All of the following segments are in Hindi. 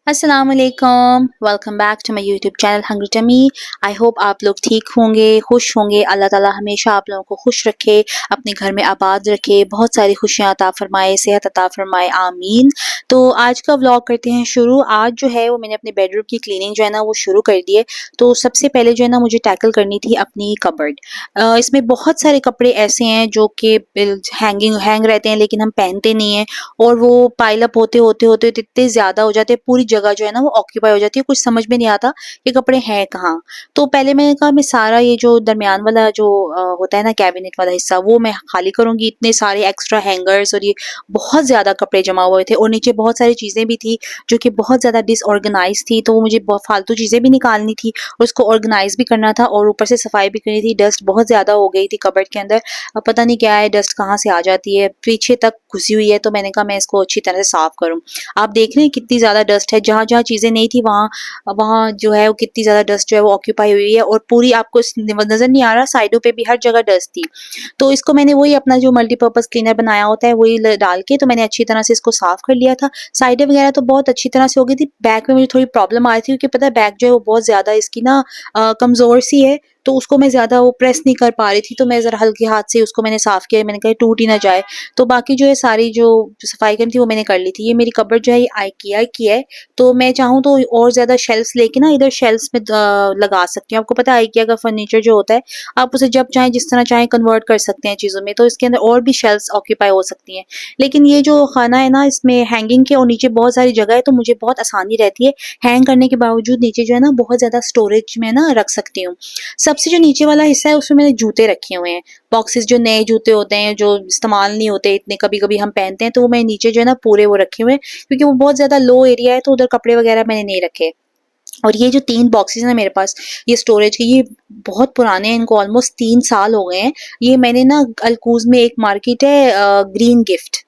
अस्सलाम वालेकुम, welcome back to my YouTube channel hungry tummy. I hope आप लोग ठीक होंगे, खुश होंगे। अल्लाह ताला हमेशा आप लोगों को खुश रखे, अपने घर में आबाद रखे, बहुत सारी खुशियाँ अता फरमाए, सेहत अता फरमाए, आमीन। तो आज का व्लॉग करते हैं शुरू। आज जो है वो मैंने अपने बेडरूम की क्लीनिंग जो है ना वो शुरू कर दी है। तो सबसे पहले जो है ना मुझे टैकल करनी थी अपनी कबर्ड। इसमें बहुत सारे कपड़े ऐसे हैं जो कि हैंग रहते हैं लेकिन हम पहनते नहीं हैं, और वो पाइल अप होते इतने ज़्यादा हो जाते हैं, पूरी जगह जो है ना वो ऑक्यूपाई हो जाती है, कुछ समझ में नहीं आता कि कपड़े हैं कहाँ। तो पहले मैंने कहा मैं सारा ये जो दरमियान वाला जो होता है ना कैबिनेट वाला हिस्सा वो मैं खाली करूँगी। इतने सारे एक्स्ट्रा हैंगर्स और ये बहुत ज़्यादा कपड़े जमा हुए थे, और नीचे बहुत सारी चीज़ें भी थी जो कि बहुत ज़्यादा डिसऑर्गेनाइज़ थी, तो वो मुझे बहुत फालतू चीज़ें भी निकालनी थी और उसको ऑर्गेनाइज़ भी करना था, और ऊपर से सफाई भी करनी थी। डस्ट बहुत ज़्यादा हो गई थी कबर्ड के अंदर। अब पता नहीं क्या है, डस्ट कहाँ से आ जाती है, पीछे तक घुसी हुई है। तो मैंने कहा मैं इसको अच्छी तरह से साफ करूँ। आप देख रहे हैं कितनी ज़्यादा डस्ट है, जहाँ-जहाँ चीज़ें नहीं थी वहाँ वहाँ जो है वो कितनी ज़्यादा डस्ट जो है वो ऑक्यूपाई हुई है, और पूरी आपको नज़र नहीं आ रहा, साइडों पे भी हर जगह डस्ट थी। तो इसको मैंने वही अपना जो मल्टीपर्पज़ क्लीनर बनाया होता है वही डाल के तो मैंने अच्छी तरह से इसको साफ कर लिया था। साइडें वगैरह तो बहुत अच्छी तरह से हो गई थी। बैक में मुझे थोड़ी प्रॉब्लम आ रही थी, क्योंकि पता है बैक जो है वो बहुत ज़्यादा इसकी ना कमज़ोर सी है, तो उसको मैं ज़्यादा वो प्रेस नहीं कर पा रही थी। तो मैं ज़रा हल्के हाथ से उसको मैंने साफ किया, मैंने कहा टूट ही ना जाए। तो बाकी जो है सारी जो सफाई करनी थी वो मैंने कर ली थी। ये मेरी कबर्ड जो है ये IKEA की है, तो मैं चाहूँ तो और ज़्यादा शेल्फ्स लेके ना इधर शेल्फ्स में लगा सकती हूँ। आपको पता है IKEA का फर्नीचर जो होता है, आप उसे जब चाहें जिस तरह चाहें कन्वर्ट कर सकते हैं चीज़ों में, तो इसके अंदर और भी शेल्फ्स ऑक्यूपाई हो सकती हैं। लेकिन ये जो खाना है ना इसमें हैंगिंग के और नीचे बहुत सारी जगह है, तो मुझे बहुत आसानी रहती है हैंग करने के बावजूद नीचे जो है ना बहुत ज़्यादा स्टोरेज में ना रख सकती हूँ। सबसे जो नीचे वाला हिस्सा है उसमें मैंने जूते रखे हुए हैं, बॉक्सेस जो नए जूते होते हैं जो इस्तेमाल नहीं होते इतने, कभी-कभी हम पहनते हैं, तो वो मैं नीचे जो है ना पूरे वो रखे हुए हैं, क्योंकि वो बहुत ज़्यादा लो एरिया है, तो उधर कपड़े वगैरह मैंने नहीं रखे। और ये जो 3 बॉक्सेस हैं मेरे पास ये स्टोरेज के, ये बहुत पुराने हैं, इनको ऑलमोस्ट 3 साल हो गए हैं। ये मैंने ना अल्कूज़ में एक मार्केट है ग्रीन गिफ्ट,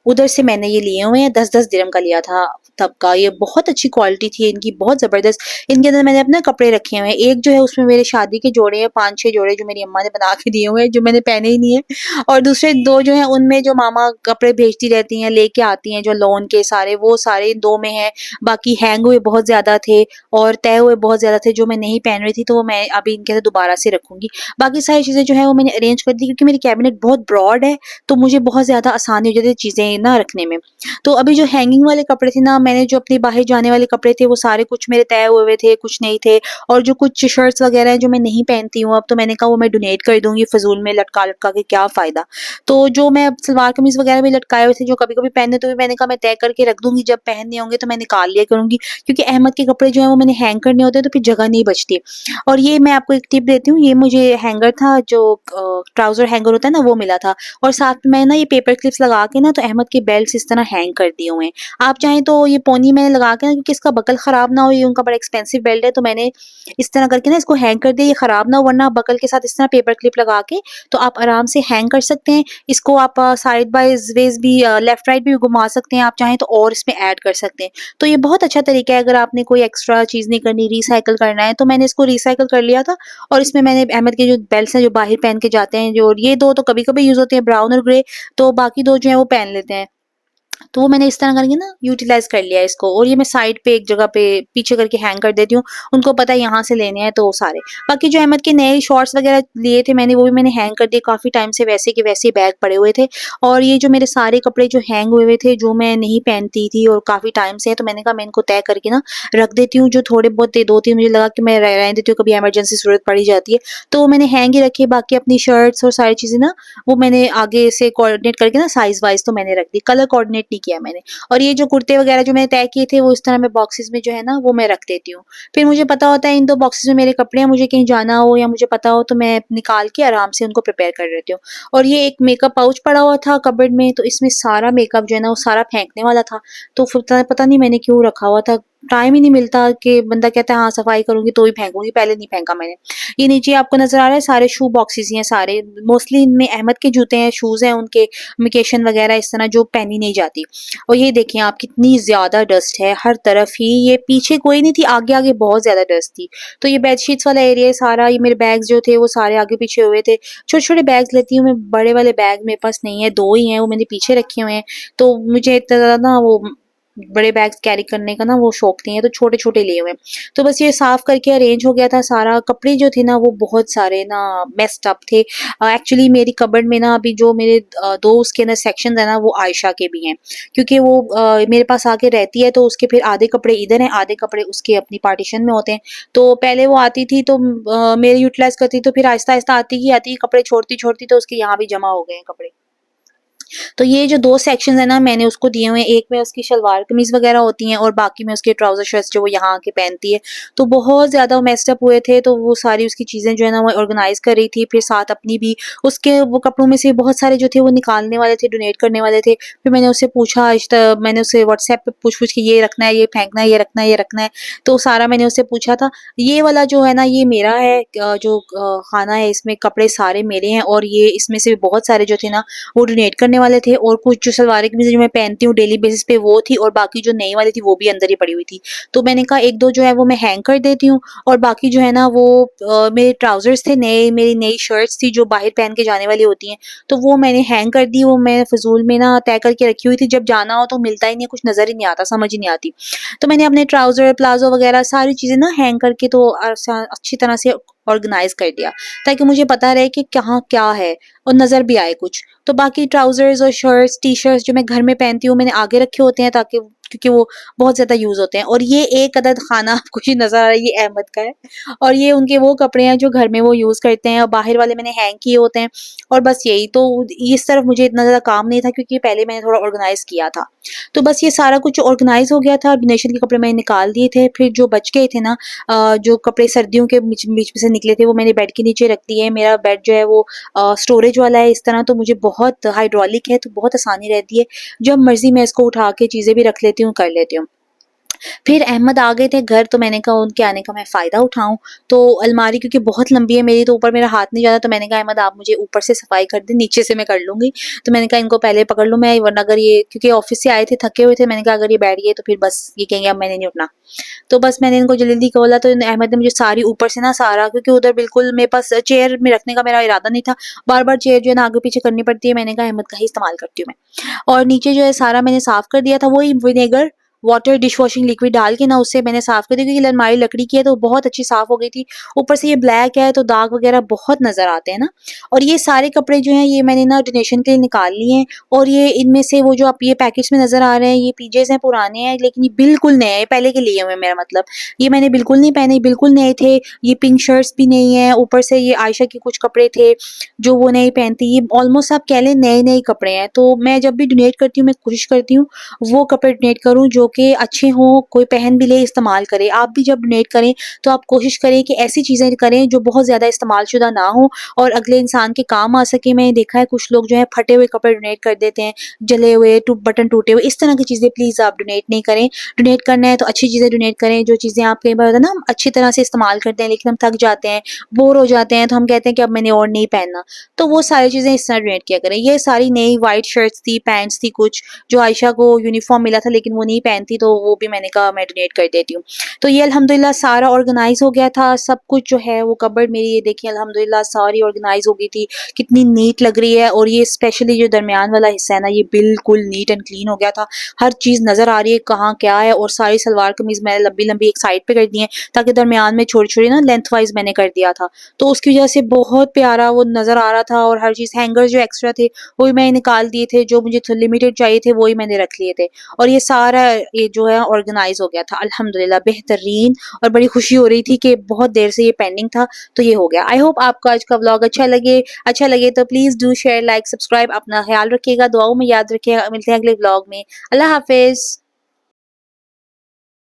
उधर से मैंने ये लिए हुए हैं। 10-10 दिरहम का लिया था तब का। ये बहुत अच्छी क्वालिटी थी इनकी, बहुत ज़बरदस्त। इनके अंदर मैंने अपने कपड़े रखे हुए हैं। एक जो है उसमें मेरे शादी के जोड़े हैं, 5-6 जोड़े जो मेरी अम्मा ने बना के दिए हुए हैं, जो मैंने पहने ही नहीं है। और दूसरे 2 जो हैं उनमें जो मामा कपड़े भेजती रहती हैं, लेके आती हैं जो लोन के सारे, वो सारे 2 में हैं। बाकी हैंग हुए बहुत ज़्यादा थे और तय हुए बहुत ज़्यादा थे जो मैं नहीं पहन रही थी, तो वो मैं अभी इनके अंदर दोबारा से रखूँगी। बाकी सारी चीज़ें जो है वो मैंने अरेंज कर दी, क्योंकि मेरी कैबिनेट बहुत ब्रॉड है, तो मुझे बहुत ज़्यादा आसानी हो जाती है चीज़ें ना रखने में। तो अभी जो हैंगिंग वाले कपड़े थे ना, मैंने जो अपने बाहर जाने वाले कपड़े थे वो सारे कुछ मेरे तय हुए थे, कुछ नहीं थे। और जो कुछ शर्ट्स वगैरह हैं जो मैं नहीं पहनती हूँ अब, तो मैंने कहा वो मैं डोनेट कर दूँगी, फ़िज़ूल में लटका-लटका के क्या फ़ायदा। तो जो मैं अब सलवार कमीज़ वगैरह भी लटकाए हुए थे जो कभी-कभी पहने, तो भी मैंने कहा मैं तय करके रख दूँगी, जब पहनने होंगे तो मैं निकाल लिया करूँगी। क्योंकि अहमद के कपड़े जो हैं वो मैंने हैंग करने होते हैं, तो फिर जगह नहीं बचती। और ये मैं आपको एक टिप देती हूँ, ये मुझे हैंगर था जो ट्राउज़र हैंगर होता है ना वो मिला था, और साथ में मैं ना ये पेपर क्लिप्स लगा के ना तो अहमद के बेल्ट्स इस तरह हैंग कर दिए हुए हैं। आप चाहें तो ये पोनी मैंने लगा के ना, क्योंकि इसका बकल ख़राब ना हो, ये उनका बड़ा एक्सपेंसिव बेल्ट है, तो मैंने इस तरह करके ना इसको हैंग कर दिया, ये ख़राब ना हो, वरना बकल के साथ इस तरह पेपर क्लिप लगा के तो आप आराम से हैंग कर सकते हैं। इसको आप साइड बाय वेज़ भी लेफ्ट राइट भी घुमा सकते हैं, आप चाहें तो और इसमें ऐड कर सकते हैं। तो ये बहुत अच्छा तरीका है अगर आपने कोई एक्स्ट्रा चीज़ नहीं करनी, रिसाइकिल करना है, तो मैंने इसको रिसाइकिल कर लिया था। और इसमें मैंने अहमद के जो बेल्ट्स हैं जो बाहर पहन के जाते हैं, जो ये 2 तो कभी-कभी यूज़ होते हैं, ब्राउन और ग्रे, तो बाकी 2 जो हैं वो पहन लेते हैं। तो वो मैंने इस तरह करके ना यूटिलाइज़ कर लिया इसको, और ये मैं साइड पे एक जगह पे पीछे करके हैंग कर देती हूँ। उनको पता है यहाँ से लेने हैं तो सारे। बाकी जो अहमद के नए शॉर्ट्स वग़ैरह लिए थे मैंने, वो भी मैंने हैंग कर दिए। काफ़ी टाइम से वैसे के वैसे बैग पड़े हुए थे, और ये जो मेरे सारे कपड़े जो हैंग हुए हुए थे, जो मैं नहीं पहनती थी और काफ़ी टाइम से है, तो मैंने कहा मैं इनको तय करके ना रख देती हूँ। जो थोड़े बहुत थे 2-3 मुझे लगा कि मैं रहने देती हूँ, कभी इमरजेंसी ज़रूरत पड़ ही जाती है। तो वो मैंने हैंग ही रखे। बाकी अपनी शर्ट्स और सारी चीज़ें ना वो मैंने आगे से कोऑर्डिनेट करके ना साइज़ वाइज़ तो मैंने रख दी, कलर कोऑर्डिनेट नहीं किया मैंने। और ये जो कुर्ते वगैरह जो मैंने तय किए थे वो इस तरह मैं बॉक्सेस में जो है ना वो मैं रख देती हूँ। फिर मुझे पता होता है इन 2 बॉक्सेस में मेरे कपड़े हैं, मुझे कहीं जाना हो या मुझे पता हो तो मैं निकाल के आराम से उनको प्रिपेयर कर लेती हूँ। और ये एक मेकअप पाउच पड़ा हुआ था कबर्ड में, तो इसमें सारा मेकअप जो है ना वो सारा फेंकने वाला था। तो फिर पता नहीं मैंने क्यों रखा हुआ था। टाइम ही नहीं मिलता, कि बंदा कहता है हाँ सफाई करूँगी तो ही फेंकूँगी, पहले नहीं फेंका मैंने। ये नीचे आपको नज़र आ रहा है सारे शू बॉक्सेस ही हैं सारे। मोस्टली इनमें अहमद के जूते हैं, शूज़ हैं उनके, वेकेशन वगैरह इस तरह जो पहनी नहीं जाती। और ये देखें आप कितनी ज़्यादा डस्ट है हर तरफ ही, ये पीछे कोई नहीं थी, आगे-आगे बहुत ज़्यादा डस्ट थी। तो ये बेडशीट्स वाला एरिया है सारा, ये मेरे बैग्स जो थे वो सारे आगे पीछे हुए थे। छोटे-छोटे बैग्स लेती हूँ मैं, बड़े वाले बैग मेरे पास नहीं है, 2 ही हैं वो मैंने पीछे रखे हुए हैं। तो मुझे इतना ज़्यादा ना वो बड़े बैग्स कैरी करने का ना वो शौक नहीं है, तो छोटे-छोटे लिए हुए हैं। तो बस ये साफ़ करके अरेंज हो गया था सारा। कपड़े जो थे ना वो बहुत सारे ना मेस्ड अप थे। एक्चुअली मेरी कबर्ड में ना अभी जो मेरे 2 उसके अंदर सेक्शंस है ना वो आयशा के भी हैं। क्योंकि वो मेरे पास आके रहती है, तो उसके फिर आधे कपड़े इधर हैं, आधे कपड़े उसके अपनी पार्टीशन में होते हैं। तो पहले वो आती थी तो मेरे यूटिलाइज़ करती, तो फिर आहिस्ता-आहिस्ता आती ही कपड़े छोड़ती-छोड़ती तो उसके यहाँ भी जमा हो गए हैं कपड़े। तो ये जो 2 सेक्शंस है ना मैंने उसको दिए हुए हैं, एक में उसकी शलवार कमीज़ वगैरह होती हैं और बाकी में उसके ट्राउज़र शर्ट्स जो वो यहाँ आके पहनती है। तो बहुत ज़्यादा मेस्ड अप हुए थे, तो वो सारी उसकी चीज़ें जो है ना वो ऑर्गनाइज़ कर रही थी, फिर साथ अपनी भी। उसके वो कपड़ों में से बहुत सारे जो थे वो निकालने वाले थे, डोनेट करने वाले थे। फिर मैंने उससे पूछा, मैंने उससे व्हाट्सएप पे पूछ-पूछ के ये रखना है, ये फेंकना है, ये रखना है, ये रखना है। तो सारा मैंने उससे पूछा था। ये वाला जो है ना ये मेरा है, जो खाना है इसमें कपड़े सारे मेरे हैं, और ये इसमें से बहुत सारे जो थे ना वो डोनेट करने वाले थे, और कुछ जो सलवारें कमीज़ें जो मैं पहनती हूँ डेली बेसिस पे वो थी, और बाकी जो नई वाली थी वो भी अंदर ही पड़ी हुई थी। तो मैंने कहा 1-2 जो है वो मैं हैंग कर देती हूँ, और बाकी जो है ना वो मेरे ट्राउज़र्स थे नए, मेरी नई शर्ट्स थी जो बाहर पहन के जाने वाली होती हैं, तो वो मैंने हैंग कर दी। वो मैं फ़िज़ूल में ना तय करके रखी हुई थी, जब जाना हो तो मिलता ही नहीं है, कुछ नज़र ही नहीं आता, समझ ही नहीं आती। तो मैंने अपने ट्राउज़र, प्लाज़ो वगैरह सारी चीज़ें ना हैंग करके तो अच्छी तरह से ऑर्गनाइज़ कर दिया, ताकि मुझे पता रहे कि कहाँ क्या है और नज़र भी आए कुछ। तो बाकी ट्राउज़र्स और शर्ट्स, टी-शर्ट्स जो मैं घर में पहनती हूँ मैंने आगे रखे होते हैं, ताकि क्योंकि वो बहुत ज़्यादा यूज़ होते हैं। और ये एक अदद खाना आपको ये नज़र आ रहा है, ये अहमद का है, और ये उनके वो कपड़े हैं जो घर में वो यूज़ करते हैं, और बाहर वाले मैंने हैंग किए होते हैं। और बस यही तो, इस तरफ मुझे इतना ज़्यादा काम नहीं था, क्योंकि पहले मैंने थोड़ा ऑर्गनाइज़ किया था। तो बस ये सारा कुछ ऑर्गनाइज़ हो गया था, डोनेशन के कपड़े मैंने निकाल दिए थे। फिर जो बच गए थे ना, जो कपड़े सर्दियों के बीच बीच में से निकले थे वो मैंने बेड के नीचे रख दिए हैं। मेरा बेड जो है वो स्टोरेज वाला है इस तरह, तो मुझे बहुत हाइड्रोलिक है, तो बहुत आसानी रहती है। जब मर्ज़ी मैं इसको उठा के चीज़ें भी रख लेती हूँ, कर लेती हूँ। फिर अहमद आ गए थे घर, तो मैंने कहा उनके आने का मैं फ़ायदा उठाऊँ। तो अलमारी क्योंकि बहुत लंबी है मेरी, तो ऊपर मेरा हाथ नहीं जाता, तो मैंने कहा अहमद आप मुझे ऊपर से सफाई कर दें, नीचे से मैं कर लूँगी। तो मैंने कहा इनको पहले पकड़ लूँ मैं, वरना अगर ये, क्योंकि ऑफ़िस से आए थे थके हुए थे, मैंने कहा अगर ये बैठ गए तो फिर बस ये कहेंगे अब मैंने नहीं उठना। तो बस मैंने इनको जल्दी खोला, तो अहमद ने मुझे सारी ऊपर से ना सारा, क्योंकि उधर बिल्कुल मेरे पास चेयर में रखने का मेरा इरादा नहीं था। बार-बार चेयर जो है ना आगे-पीछे करनी पड़ती है, मैंने कहा अहमद का ही इस्तेमाल करती हूँ मैं। और नीचे जो है सारा मैंने साफ़ कर दिया था, वही vinegar, water, dish washing liquid डाल के ना उससे मैंने साफ़ कर दी, क्योंकि अलमारी लकड़ी की है तो बहुत अच्छी साफ़ हो गई थी। ऊपर से ये ब्लैक है तो दाग वगैरह बहुत नज़र आते हैं ना। और ये सारे कपड़े जो हैं ये मैंने ना डोनेशन के लिए निकाल लिए हैं, और ये इनमें से वो जो आप ये पैकेट्स में नज़र आ रहे हैं ये पीजेज़ हैं, पुराने हैं, लेकिन ये बिल्कुल नए हैं, पहले के लिए हुए हैं, मेरा मतलब। ये मैंने बिल्कुल नहीं पहने, बिल्कुल नए थे। ये पिंक शर्ट्स भी नहीं है, ऊपर से ये आयशा के कुछ कपड़े थे जो वो नहीं पहनती। ये ऑलमोस्ट आप कह लें नए-नए कपड़े हैं। तो मैं जब भी डोनेट करती हूँ मैं कोशिश करती हूँ वो कपड़े डोनेट करूँ जो कि अच्छे हों, कोई पहन भी ले, इस्तेमाल करे। आप भी जब डोनेट करें तो आप कोशिश करें कि ऐसी चीज़ें करें जो बहुत ज़्यादा इस्तेमाल शुदा ना हो और अगले इंसान के काम आ सके। मैंने देखा है कुछ लोग जो है फटे हुए कपड़े डोनेट कर देते हैं, जले हुए, बटन टूटे हुए, इस तरह की चीज़ें प्लीज़ आप डोनेट नहीं करें। डोनेट करना है तो अच्छी चीज़ें डोनेट करें, जो चीज़ें आप कई बार होता है ना हम अच्छी तरह से इस्तेमाल करते हैं लेकिन हम थक जाते हैं, बोर हो जाते हैं, तो हम कहते हैं कि अब मैंने और नहीं पहनना। तो वो सारी चीज़ें इस तरह डोनेट किया करें। ये सारी नई व्हाइट शर्ट्स थी, पैंट्स थी कुछ, जो आयशा को यूनिफ़ॉर्म मिला था लेकिन वो नहीं पहनती, तो वो भी मैंने कहा मैं डोनेट कर देती हूँ। तो ये अल्हम्दुलिल्लाह सारा ऑर्गनाइज़ हो गया था, सब कुछ जो है वो कबर्ड मेरी ये देखिए अल्हम्दुलिल्लाह सारी ऑर्गनाइज़ हो गई थी, कितनी नीट लग रही है। और ये स्पेशली जो दरमियान वाला हिस्सा है ना ये बिल्कुल नीट एंड क्लीन हो गया था, हर चीज़ नज़र आ रही है कहाँ क्या है। और सारी सलवार कमीज़ मैंने लंबी-लंबी एक साइड पे कर दी है, ताकि दरमियान में छोटी-छोटी ना लेंथ वाइज़ मैंने कर दिया था, तो उसकी वजह से बहुत प्यारा वो नज़र आ रहा था। और हर चीज़, हैंगर्स जो एक्स्ट्रा थे वो भी मैंने निकाल दिए थे, जो मुझे लिमिटेड चाहिए थे वो ही मैंने रख लिए थे। और ये सारा ये जो है ऑर्गेनाइज़ हो गया था अल्हम्दुलिल्लाह बेहतरीन। और बड़ी खुशी हो रही थी कि बहुत देर से ये पेंडिंग था, तो ये हो गया। आई होप आपको आज का व्लॉग अच्छा लगे तो please do share, like, subscribe. अपना ख्याल रखिएगा, दुआओं में याद रखिएगा। मिलते हैं अगले व्लॉग में। अल्लाह हाफ़िज़।